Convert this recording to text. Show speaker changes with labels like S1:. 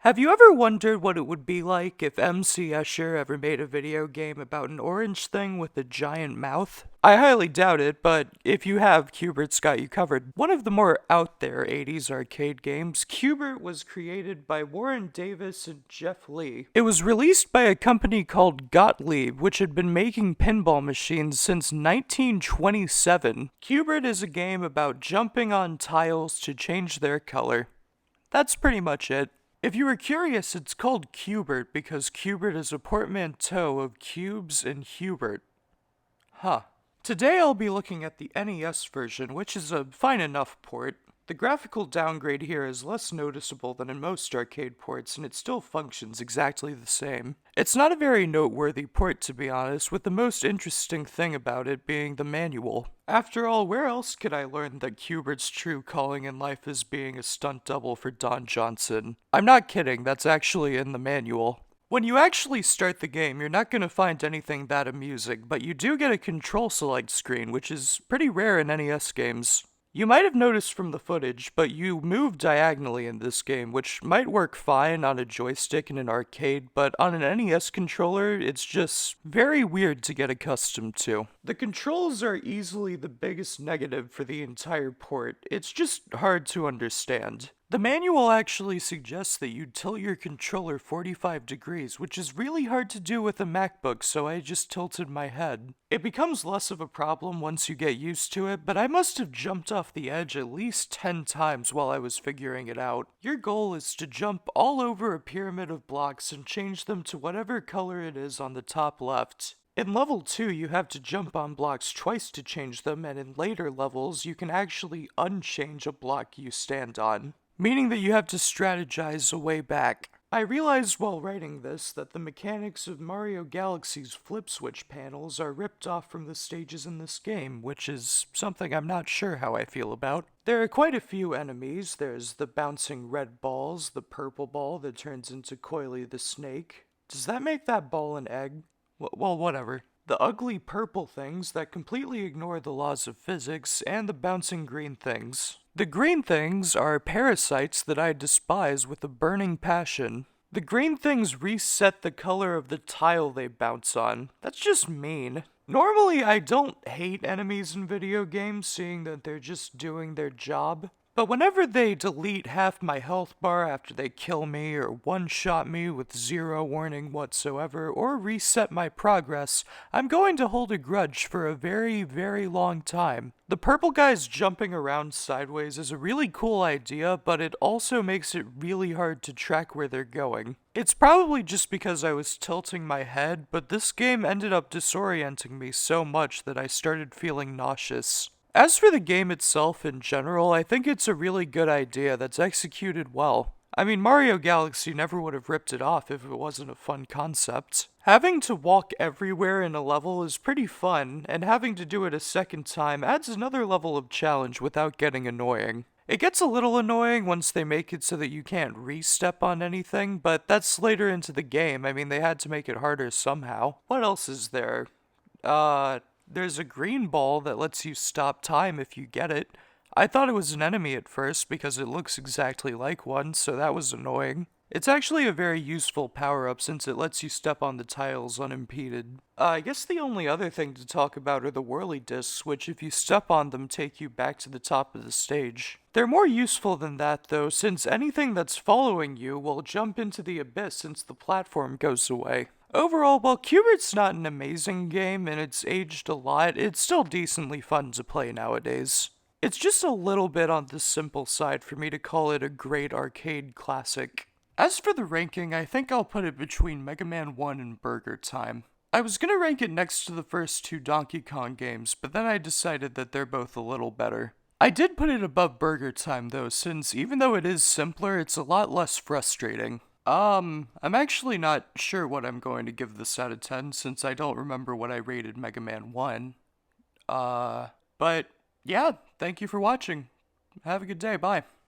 S1: Have you ever wondered what it would be like if MC Escher ever made a video game about an orange thing with a giant mouth? I highly doubt it, but if you have, Q Bert's got you covered. One of the more out there 80s arcade games, Q Bert was created by Warren Davis and Jeff Lee. It was released by a company called Gottlieb, which had been making pinball machines since 1927. Q Bert is a game about jumping on tiles to change their color. That's pretty much it. If you were curious, it's called Q Bert because Q Bert is a portmanteau of cubes and Hubert. Huh. Today I'll be looking at the NES version, which is a fine enough port. The graphical downgrade here is less noticeable than in most arcade ports, and it still functions exactly the same. It's not a very noteworthy port, to be honest, with the most interesting thing about it being the manual. After all, where else could I learn that Q*bert's true calling in life is being a stunt double for Don Johnson? I'm not kidding, that's actually in the manual. When you actually start the game, you're not going to find anything that amusing, but you do get a control select screen, which is pretty rare in NES games. You might have noticed from the footage, but you move diagonally in this game, which might work fine on a joystick in an arcade, but on an NES controller, it's just very weird to get accustomed to. The controls are easily the biggest negative for the entire port. It's just hard to understand. The manual actually suggests that you tilt your controller 45 degrees, which is really hard to do with a MacBook, so I just tilted my head. It becomes less of a problem once you get used to it, but I must have jumped off the edge at least 10 times while I was figuring it out. Your goal is to jump all over a pyramid of blocks and change them to whatever color it is on the top left. In level 2, you have to jump on blocks twice to change them, and in later levels, you can actually unchange a block you stand on, meaning that you have to strategize a way back. I realized while writing this that the mechanics of Mario Galaxy's flip switch panels are ripped off from the stages in this game, which is something I'm not sure how I feel about. There are quite a few enemies. There's the bouncing red balls, the purple ball that turns into Coily the snake. Does that make that ball an egg? Well, whatever. The ugly purple things that completely ignore the laws of physics, and the bouncing green things. The green things are parasites that I despise with a burning passion. The green things reset the color of the tile they bounce on. That's just mean. Normally, I don't hate enemies in video games, seeing that they're just doing their job. But whenever they delete half my health bar after they kill me, or one-shot me with zero warning whatsoever, or reset my progress, I'm going to hold a grudge for a very, very long time. The purple guys jumping around sideways is a really cool idea, but it also makes it really hard to track where they're going. It's probably just because I was tilting my head, but this game ended up disorienting me so much that I started feeling nauseous. As for the game itself in general, I think it's a really good idea that's executed well. I mean, Mario Galaxy never would have ripped it off if it wasn't a fun concept. Having to walk everywhere in a level is pretty fun, and having to do it a second time adds another level of challenge without getting annoying. It gets a little annoying once they make it so that you can't re-step on anything, but that's later into the game. I mean, they had to make it harder somehow. What else is there? There's a green ball that lets you stop time if you get it. I thought it was an enemy at first because it looks exactly like one, so that was annoying. It's actually a very useful power-up since it lets you step on the tiles unimpeded. I guess the only other thing to talk about are the whirly discs, which if you step on them take you back to the top of the stage. They're more useful than that though, since anything that's following you will jump into the abyss since the platform goes away. Overall, while Q Bert's not an amazing game and it's aged a lot, it's still decently fun to play nowadays. It's just a little bit on the simple side for me to call it a great arcade classic. As for the ranking, I think I'll put it between Mega Man 1 and Burger Time. I was gonna rank it next to the first two Donkey Kong games, but then I decided that they're both a little better. I did put it above Burger Time though, since even though it is simpler, it's a lot less frustrating. I'm actually not sure what I'm going to give this out of 10 since I don't remember what I rated Mega Man 1. But yeah, thank you for watching. Have a good day, bye.